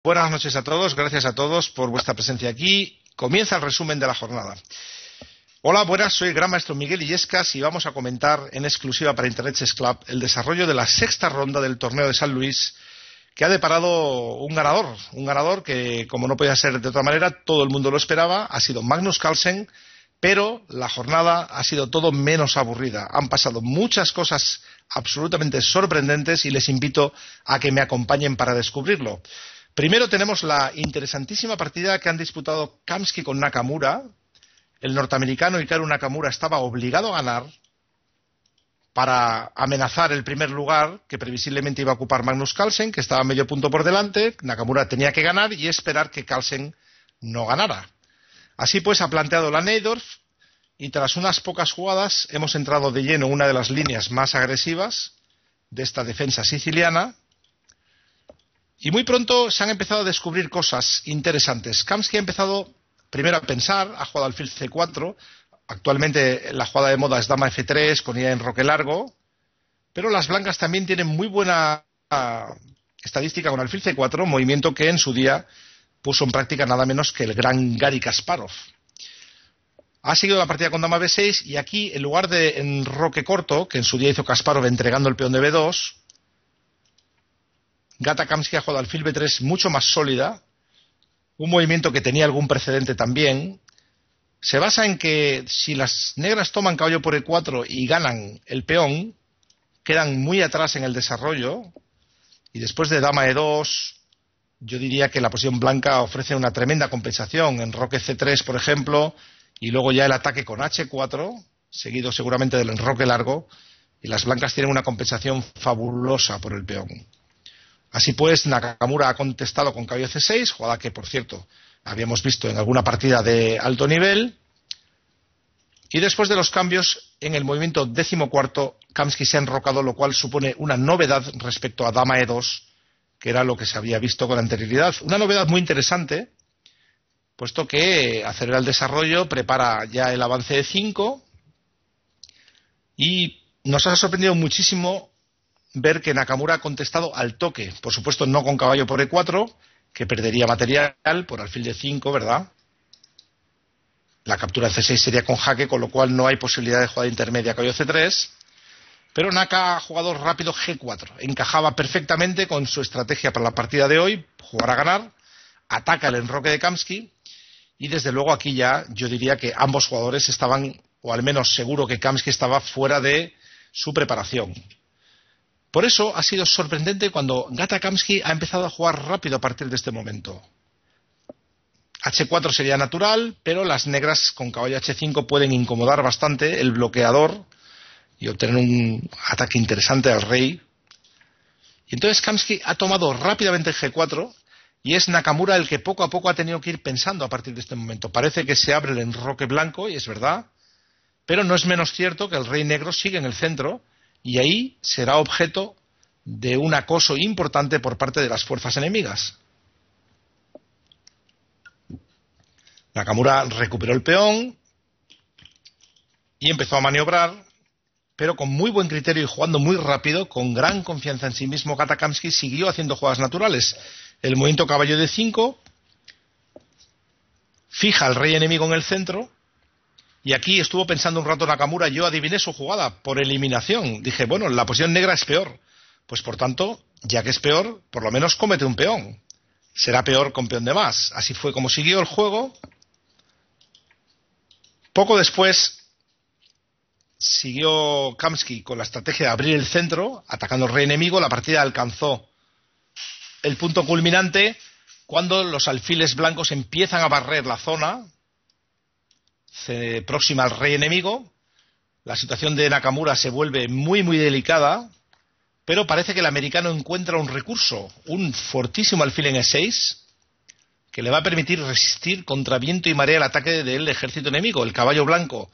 Buenas noches a todos, gracias a todos por vuestra presencia aquí. Comienza el resumen de la jornada. Hola, buenas, soy el gran maestro Miguel Illescas y vamos a comentar en exclusiva para Internet Chess Club el desarrollo de la sexta ronda del torneo de San Luis, que ha deparado un ganador que, como no podía ser de otra manera, todo el mundo lo esperaba, ha sido Magnus Carlsen, pero la jornada ha sido todo menos aburrida. Han pasado muchas cosas absolutamente sorprendentes y les invito a que me acompañen para descubrirlo. Primero tenemos la interesantísima partida que han disputado Kamsky con Nakamura. El norteamericano Hikaru Nakamura estaba obligado a ganar para amenazar el primer lugar que previsiblemente iba a ocupar Magnus Carlsen, que estaba medio punto por delante. Nakamura tenía que ganar y esperar que Carlsen no ganara. Así pues ha planteado la Najdorf y tras unas pocas jugadas hemos entrado de lleno en una de las líneas más agresivas de esta defensa siciliana. Y muy pronto se han empezado a descubrir cosas interesantes. Kamsky ha empezado primero a pensar, ha jugado alfil C4. Actualmente la jugada de moda es dama F3 con idea en enroque largo. Pero las blancas también tienen muy buena estadística con alfil C4, movimiento que en su día puso en práctica nada menos que el gran Garry Kasparov. Ha seguido la partida con dama B6 y aquí, en lugar de enroque corto, que en su día hizo Kasparov entregando el peón de B2, Gata Kamsky ha jugado alfil B3 mucho más sólida, un movimiento que tenía algún precedente también. Se basa en que si las negras toman caballo por E4 y ganan el peón, quedan muy atrás en el desarrollo, y después de dama E2, yo diría que la posición blanca ofrece una tremenda compensación, enroque C3 por ejemplo, y luego ya el ataque con H4, seguido seguramente del enroque largo, y las blancas tienen una compensación fabulosa por el peón. Así pues, Nakamura ha contestado con caballo C6, jugada que, por cierto, habíamos visto en alguna partida de alto nivel. Y después de los cambios, en el movimiento 14º, Kamsky se ha enrocado, lo cual supone una novedad respecto a dama E2, que era lo que se había visto con anterioridad. Una novedad muy interesante, puesto que acelera el desarrollo, prepara ya el avance de 5, y nos ha sorprendido muchísimo ver que Nakamura ha contestado al toque, por supuesto no con caballo por E4, que perdería material por alfil de 5, ¿verdad? La captura de C6 sería con jaque, con lo cual no hay posibilidad de jugada intermedia caballo C3, pero Naka ha jugado rápido G4, encajaba perfectamente con su estrategia para la partida de hoy, jugar a ganar, ataca el enroque de Kamsky, y desde luego aquí ya yo diría que ambos jugadores estaban, o al menos seguro que Kamsky estaba fuera de su preparación. Por eso ha sido sorprendente cuando Gata Kamsky ha empezado a jugar rápido a partir de este momento. H4 sería natural, pero las negras con caballo H5 pueden incomodar bastante el bloqueador y obtener un ataque interesante al rey. Y entonces Kamsky ha tomado rápidamente G4 y es Nakamura el que poco a poco ha tenido que ir pensando a partir de este momento. Parece que se abre el enroque blanco, y es verdad, pero no es menos cierto que el rey negro sigue en el centro, y ahí será objeto de un acoso importante por parte de las fuerzas enemigas. Nakamura recuperó el peón y empezó a maniobrar, pero con muy buen criterio y jugando muy rápido, con gran confianza en sí mismo. Gata Kamsky siguió haciendo jugadas naturales. El movimiento caballo de 5 fija al rey enemigo en el centro. Y aquí estuvo pensando un rato Nakamura, yo adiviné su jugada por eliminación. Dije, bueno, la posición negra es peor. Pues por tanto, ya que es peor, por lo menos cómete un peón. Será peor con peón de más. Así fue como siguió el juego. Poco después siguió Kamsky con la estrategia de abrir el centro, atacando al rey enemigo. La partida alcanzó el punto culminante cuando los alfiles blancos empiezan a barrer la zona próxima al rey enemigo. La situación de Nakamura se vuelve muy muy delicada, pero parece que el americano encuentra un recurso, un fortísimo alfil en E6 que le va a permitir resistir contra viento y marea el ataque del ejército enemigo. El caballo blanco,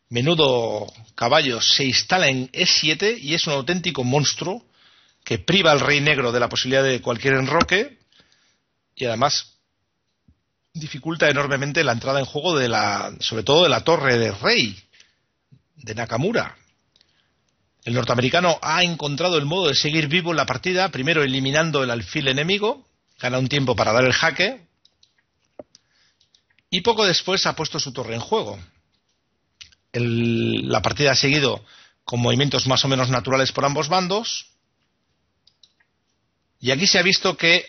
menudo caballo, se instala en E7 y es un auténtico monstruo que priva al rey negro de la posibilidad de cualquier enroque y además dificulta enormemente la entrada en juego sobre todo de la torre de rey de Nakamura. El norteamericano ha encontrado el modo de seguir vivo en la partida, primero eliminando el alfil enemigo, gana un tiempo para dar el jaque y poco después ha puesto su torre en juego. La partida ha seguido con movimientos más o menos naturales por ambos bandos y aquí se ha visto que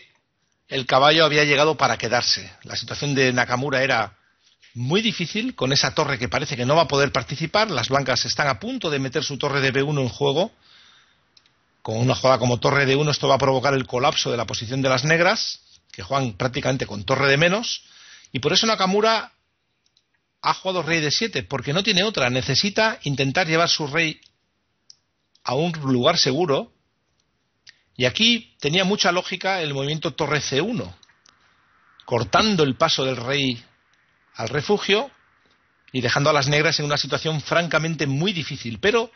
el caballo había llegado para quedarse. La situación de Nakamura era muy difícil con esa torre que parece que no va a poder participar. Las blancas están a punto de meter su torre de B1 en juego. Con una jugada como torre de 1 esto va a provocar el colapso de la posición de las negras, que juegan prácticamente con torre de menos, y por eso Nakamura ha jugado rey de 7, porque no tiene otra, necesita intentar llevar su rey a un lugar seguro, y aquí tenía mucha lógica el movimiento torre C1, cortando el paso del rey al refugio y dejando a las negras en una situación francamente muy difícil, pero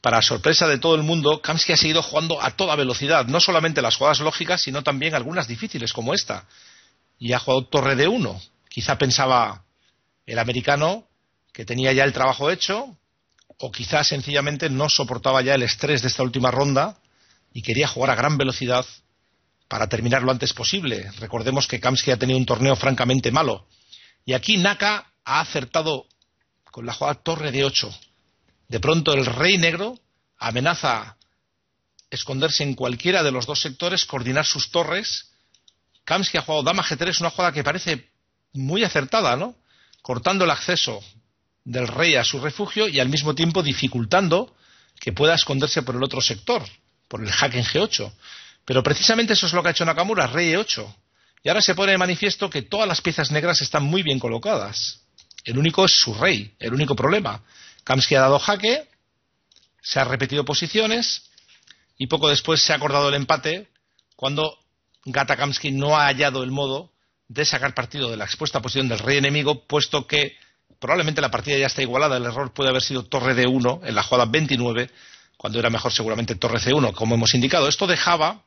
para sorpresa de todo el mundo, Kamsky ha seguido jugando a toda velocidad, no solamente las jugadas lógicas, sino también algunas difíciles como esta. Y ha jugado torre de 1. Quizá pensaba el americano que tenía ya el trabajo hecho, o quizá sencillamente no soportaba ya el estrés de esta última ronda y quería jugar a gran velocidad para terminar lo antes posible. Recordemos que Kamsky ha tenido un torneo francamente malo. Y aquí Naka ha acertado con la jugada torre de 8. De pronto el rey negro amenaza esconderse en cualquiera de los dos sectores, coordinar sus torres. Kamsky ha jugado dama G3, una jugada que parece muy acertada, ¿no? Cortando el acceso del rey a su refugio y al mismo tiempo dificultando que pueda esconderse por el otro sector, por el jaque en G8. Pero precisamente eso es lo que ha hecho Nakamura, rey E8. Y ahora se pone de manifiesto que todas las piezas negras están muy bien colocadas. El único es su rey, el único problema. Kamsky ha dado jaque, se ha repetido posiciones y poco después se ha acordado el empate cuando Gata Kamsky no ha hallado el modo de sacar partido de la expuesta posición del rey enemigo, puesto que probablemente la partida ya está igualada. El error puede haber sido torre D1 en la jugada 29, cuando era mejor seguramente torre C1, como hemos indicado. Esto dejaba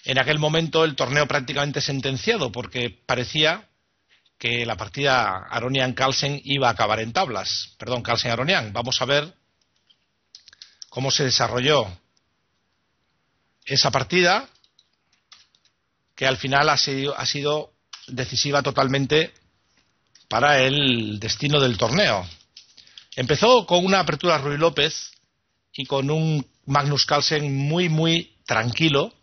en aquel momento el torneo prácticamente sentenciado, porque parecía que la partida Aronian-Carlsen iba a acabar en tablas. Perdón, Carlsen-Aronian. Vamos a ver cómo se desarrolló esa partida, que al final ha sido decisiva totalmente para el destino del torneo. Empezó con una apertura Ruy López y con un Magnus Carlsen muy, muy tranquilo,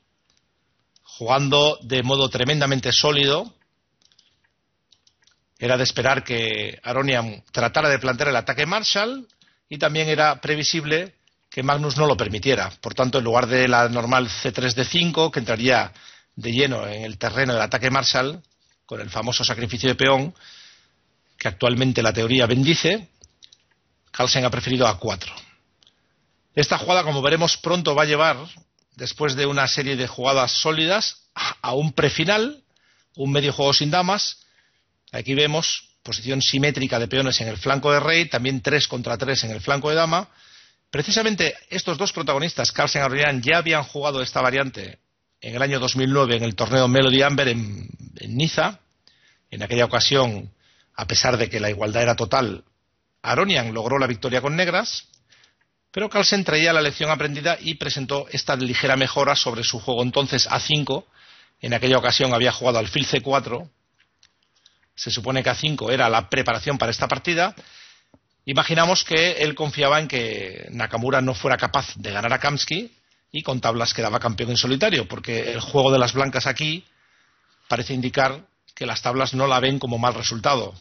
jugando de modo tremendamente sólido. Era de esperar que Aronian tratara de plantear el ataque Marshall y también era previsible que Magnus no lo permitiera. Por tanto, en lugar de la normal C3-D5, que entraría de lleno en el terreno del ataque Marshall, con el famoso sacrificio de peón, que actualmente la teoría bendice, Carlsen ha preferido A4. Esta jugada, como veremos pronto, va a llevar, después de una serie de jugadas sólidas, a un prefinal, un medio juego sin damas. Aquí vemos posición simétrica de peones en el flanco de rey, también 3 contra 3 en el flanco de dama. Precisamente estos dos protagonistas, Carlsen y Aronian, ya habían jugado esta variante en el año 2009 en el torneo Melody Amber en Niza. En aquella ocasión, a pesar de que la igualdad era total, Aronian logró la victoria con negras, pero Carlsen traía la lección aprendida y presentó esta ligera mejora sobre su juego entonces A5. En aquella ocasión había jugado alfil C4. Se supone que A5 era la preparación para esta partida. Imaginamos que él confiaba en que Nakamura no fuera capaz de ganar a Kamsky y con tablas quedaba campeón en solitario, porque el juego de las blancas aquí parece indicar que las tablas no la ven como mal resultado.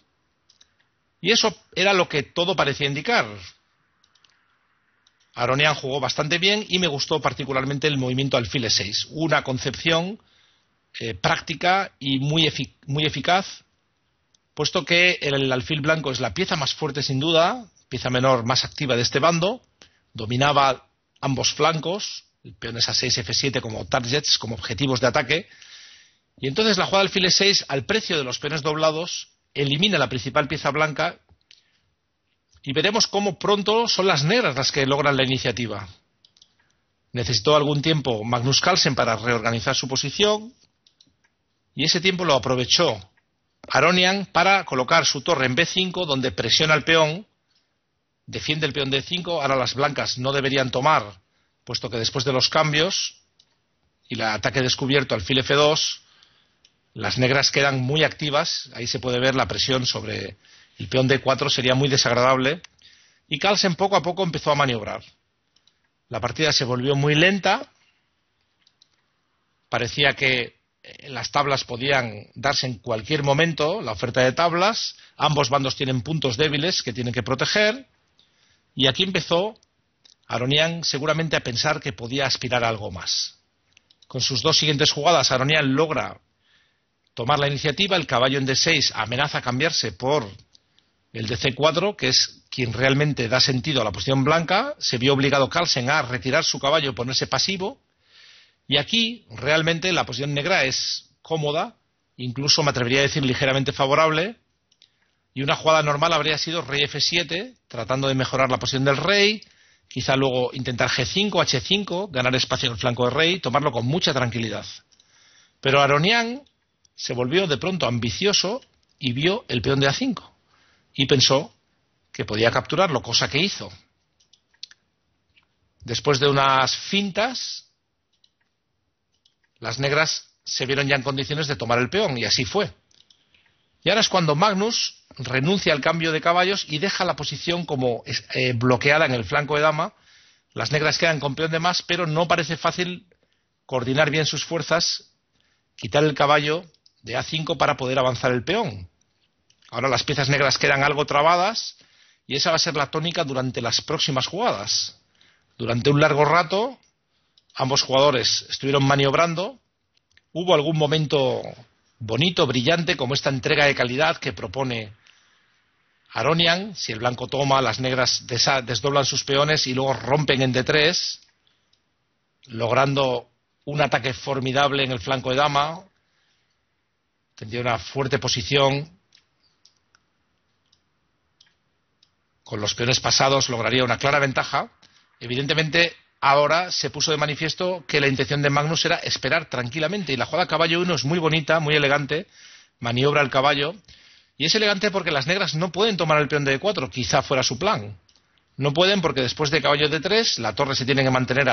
Y eso era lo que todo parecía indicar. Aronian jugó bastante bien y me gustó particularmente el movimiento alfil E6. Una concepción práctica y muy eficaz, puesto que el alfil blanco es la pieza más fuerte sin duda, pieza menor más activa de este bando, dominaba ambos flancos, el peón es A6, F7 como targets, como objetivos de ataque, y entonces la jugada alfil E6, al precio de los peones doblados, elimina la principal pieza blanca y veremos cómo pronto son las negras las que logran la iniciativa. Necesitó algún tiempo Magnus Carlsen para reorganizar su posición y ese tiempo lo aprovechó Aronian para colocar su torre en B5, donde presiona el peón, defiende el peón D5. Ahora las blancas no deberían tomar, puesto que después de los cambios y el ataque descubierto, alfil F2, las negras quedan muy activas. Ahí se puede ver la presión sobre el peón D4, sería muy desagradable. Y Carlsen poco a poco empezó a maniobrar. La partida se volvió muy lenta. Parecía que las tablas podían darse en cualquier momento, la oferta de tablas. Ambos bandos tienen puntos débiles que tienen que proteger. Y aquí empezó Aronian seguramente a pensar que podía aspirar a algo más. Con sus dos siguientes jugadas, Aronian logra tomar la iniciativa. El caballo en D6 amenaza a cambiarse por el de C4, que es quien realmente da sentido a la posición blanca. Se vio obligado Carlsen a retirar su caballo, ponerse pasivo. Y aquí realmente la posición negra es cómoda, incluso me atrevería a decir ligeramente favorable. Y una jugada normal habría sido rey F7, tratando de mejorar la posición del rey. Quizá luego intentar G5, H5, ganar espacio en el flanco del rey, tomarlo con mucha tranquilidad. Pero Aronian se volvió de pronto ambicioso y vio el peón de A5. Y pensó que podía capturarlo, cosa que hizo. Después de unas fintas, las negras se vieron ya en condiciones de tomar el peón, y así fue. Y ahora es cuando Magnus renuncia al cambio de caballos y deja la posición como bloqueada en el flanco de dama. Las negras quedan con peón de más, pero no parece fácil coordinar bien sus fuerzas, quitar el caballo de A5 para poder avanzar el peón. Ahora las piezas negras quedan algo trabadas y esa va a ser la tónica durante las próximas jugadas. Durante un largo rato ambos jugadores estuvieron maniobrando. Hubo algún momento bonito, brillante, como esta entrega de calidad que propone Aronian. Si el blanco toma, las negras desdoblan sus peones y luego rompen en D3, logrando un ataque formidable en el flanco de dama. Tendría una fuerte posición. Con los peones pasados lograría una clara ventaja. Evidentemente, ahora se puso de manifiesto que la intención de Magnus era esperar tranquilamente. Y la jugada caballo 1 es muy bonita, muy elegante. Maniobra el caballo. Y es elegante porque las negras no pueden tomar el peón de D4. Quizá fuera su plan. No pueden porque después de caballo D3, la torre se tiene que mantener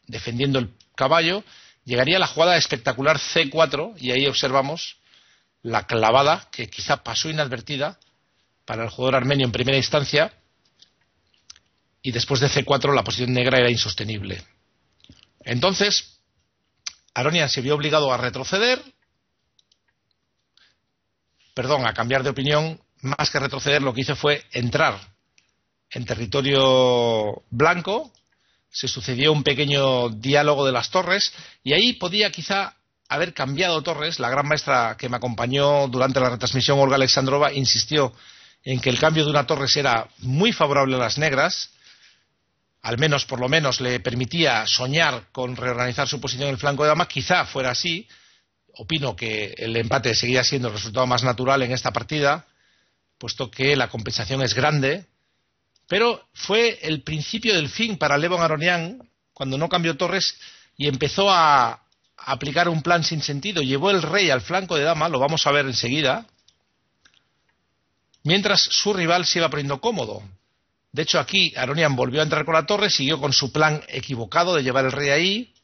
defendiendo el caballo. Llegaría la jugada espectacular C4. Y ahí observamos la clavada que quizá pasó inadvertida para el jugador armenio en primera instancia, y después de C4 la posición negra era insostenible. Entonces Aronian se vio obligado a retroceder, a cambiar de opinión. Más que retroceder, lo que hizo fue entrar en territorio blanco. Se sucedió un pequeño diálogo de las torres y ahí podía quizá haber cambiado torres. La gran maestra que me acompañó durante la retransmisión, Olga Alexandrova, insistió en que el cambio de una torre era muy favorable a las negras. Al menos, por lo menos, le permitía soñar con reorganizar su posición en el flanco de dama. Quizá fuera así. Opino que el empate seguía siendo el resultado más natural en esta partida, puesto que la compensación es grande. Pero fue el principio del fin para Levon Aronian, cuando no cambió torres y empezó a aplicar un plan sin sentido. Llevó el rey al flanco de dama, lo vamos a ver enseguida, mientras su rival se iba poniendo cómodo. De hecho, aquí Aronian volvió a entrar con la torre, siguió con su plan equivocado de llevar el rey ahí.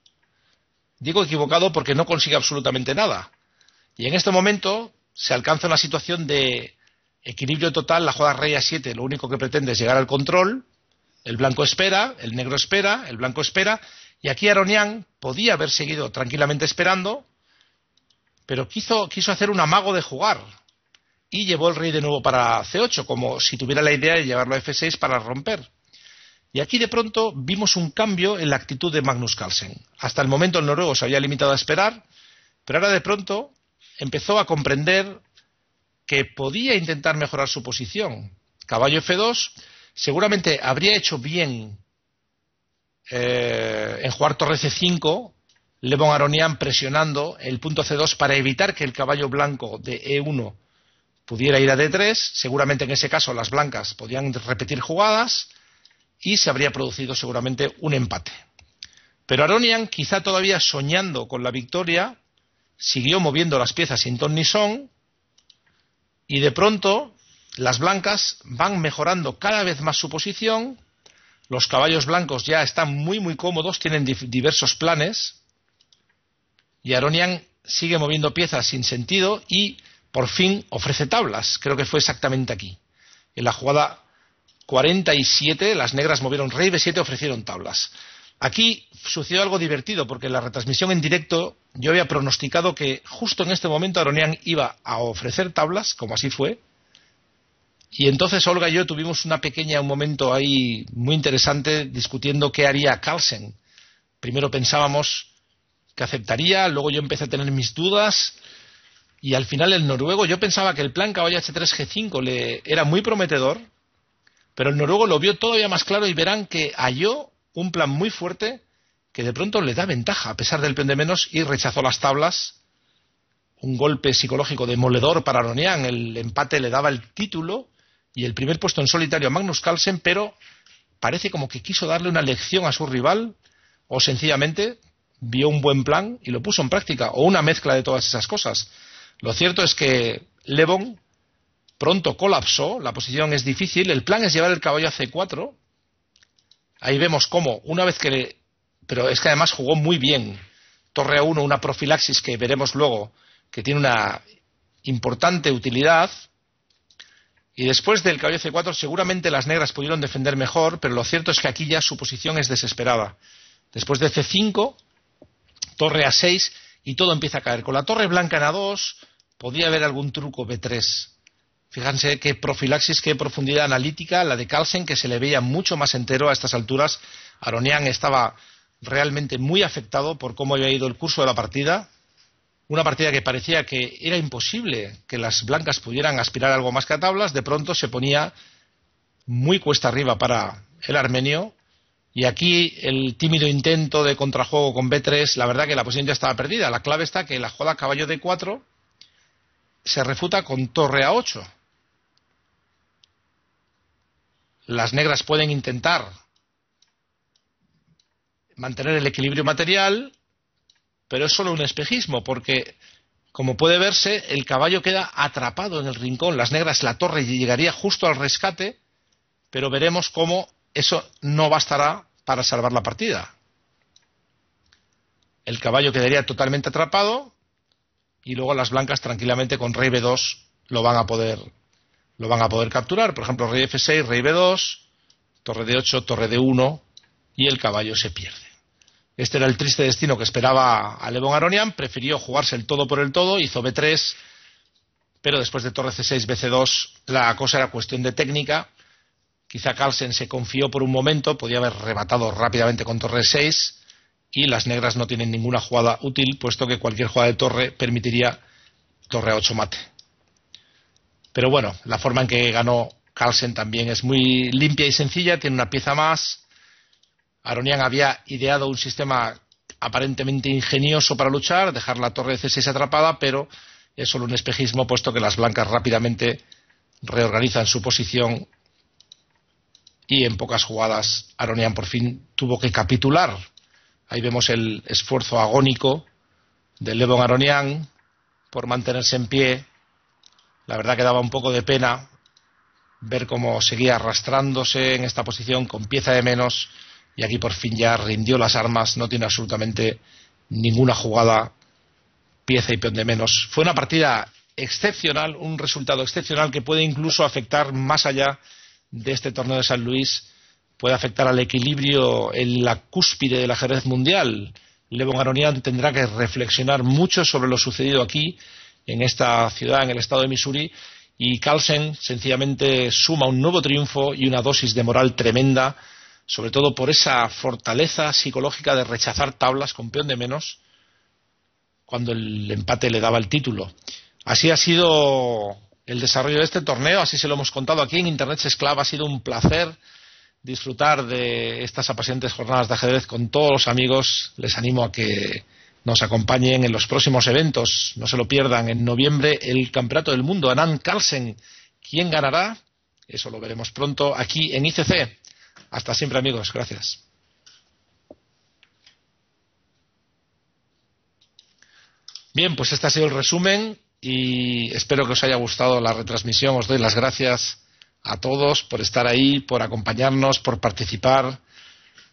Digo equivocado porque no consigue absolutamente nada. Y en este momento se alcanza una situación de equilibrio total. La jugada rey A7 lo único que pretende es llegar al control. El blanco espera, el negro espera, el blanco espera. Y aquí Aronian podía haber seguido tranquilamente esperando, pero quiso hacer un amago de jugar. Y llevó el rey de nuevo para C8, como si tuviera la idea de llevarlo a F6 para romper. Y aquí de pronto vimos un cambio en la actitud de Magnus Carlsen. Hasta el momento el noruego se había limitado a esperar, pero ahora de pronto empezó a comprender que podía intentar mejorar su posición. Caballo F2, seguramente habría hecho bien en jugar torre C5, Levon Aronian presionando el punto C2 para evitar que el caballo blanco de E1 pudiera ir a D3. Seguramente en ese caso las blancas podían repetir jugadas y se habría producido seguramente un empate. Pero Aronian, quizá todavía soñando con la victoria, siguió moviendo las piezas sin ton ni son, y de pronto las blancas van mejorando cada vez más su posición. Los caballos blancos ya están muy cómodos, tienen diversos planes. y Aronian sigue moviendo piezas sin sentido y por fin ofrece tablas. Creo que fue exactamente aquí. En la jugada 47 las negras movieron rey b7, ofrecieron tablas. Aquí sucedió algo divertido porque en la retransmisión en directo yo había pronosticado que justo en este momento Aronian iba a ofrecer tablas, como así fue. Y entonces Olga y yo tuvimos un momento ahí muy interesante discutiendo qué haría Carlsen. Primero pensábamos que aceptaría, luego yo empecé a tener mis dudas y al final el noruego, yo pensaba que el plan caballo h3 g5 era muy prometedor, pero el noruego lo vio todavía más claro y verán que halló un plan muy fuerte que de pronto le da ventaja a pesar del peón de menos y rechazó las tablas. Un golpe psicológico demoledor para Aronian, el empate le daba el título y el primer puesto en solitario a Magnus Carlsen, pero parece como que quiso darle una lección a su rival o sencillamente vio un buen plan y lo puso en práctica, o una mezcla de todas esas cosas. Lo cierto es que Levon pronto colapsó, la posición es difícil, el plan es llevar el caballo a c4. Ahí vemos cómo, una vez que... Pero es que además jugó muy bien. Torre a1, una profilaxis que veremos luego, que tiene una importante utilidad. Y después del caballo c4 seguramente las negras pudieron defender mejor, pero lo cierto es que aquí ya su posición es desesperada. Después de c5, torre a6 y todo empieza a caer. Con la torre blanca en a2 podía haber algún truco b3. Fíjense qué profilaxis, qué profundidad analítica la de Carlsen, que se le veía mucho más entero a estas alturas. Aronian estaba realmente muy afectado por cómo había ido el curso de la partida. Una partida que parecía que era imposible que las blancas pudieran aspirar a algo más que a tablas. De pronto se ponía muy cuesta arriba para el armenio. Y aquí el tímido intento de contrajuego con b3, la verdad que la posición ya estaba perdida. La clave está que la jugada caballo d4 se refuta con torre a8. Las negras pueden intentar mantener el equilibrio material, pero es solo un espejismo, porque, como puede verse, el caballo queda atrapado en el rincón. Las negras, la torre llegaría justo al rescate, pero veremos cómo eso no bastará para salvar la partida. El caballo quedaría totalmente atrapado y luego las blancas tranquilamente con rey b2 lo van a poder capturar. Por ejemplo, rey f6, rey b2, torre d8, torre d1 y el caballo se pierde. Este era el triste destino que esperaba a Levon Aronian. Prefirió jugarse el todo por el todo, hizo b3, pero después de torre c6, bc2, la cosa era cuestión de técnica. Quizá Carlsen se confió por un momento, podía haber rematado rápidamente con torre 6 y las negras no tienen ninguna jugada útil, puesto que cualquier jugada de torre permitiría torre a 8 mate. Pero bueno, la forma en que ganó Carlsen también es muy limpia y sencilla, tiene una pieza más. Aronian había ideado un sistema aparentemente ingenioso para luchar, dejar la torre de c6 atrapada, pero es solo un espejismo, puesto que las blancas rápidamente reorganizan su posición y en pocas jugadas Aronian por fin tuvo que capitular. Ahí vemos el esfuerzo agónico de Levon Aronian por mantenerse en pie. La verdad que daba un poco de pena ver cómo seguía arrastrándose en esta posición con pieza de menos, y aquí por fin ya rindió las armas, no tiene absolutamente ninguna jugada, pieza y peón de menos. Fue una partida excepcional, un resultado excepcional que puede incluso afectar más allá de este torneo de San Luis, puede afectar al equilibrio en la cúspide del ajedrez mundial. Levon Aronian tendrá que reflexionar mucho sobre lo sucedido aquí, en esta ciudad, en el estado de Missouri, y Carlsen sencillamente suma un nuevo triunfo y una dosis de moral tremenda, sobre todo por esa fortaleza psicológica de rechazar tablas con peón de menos cuando el empate le daba el título. Así ha sido el desarrollo de este torneo, así se lo hemos contado aquí en Internet Chess Club. Ha sido un placer disfrutar de estas apasionantes jornadas de ajedrez con todos los amigos. Les animo a que nos acompañen en los próximos eventos, no se lo pierdan. En noviembre el Campeonato del Mundo, Anand Carlsen. ¿Quién ganará? Eso lo veremos pronto aquí en ICC. Hasta siempre, amigos. Gracias. Bien, pues este ha sido el resumen y espero que os haya gustado la retransmisión. Os doy las gracias a todos por estar ahí, por acompañarnos, por participar.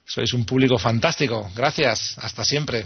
Sois un público fantástico. Gracias. Hasta siempre.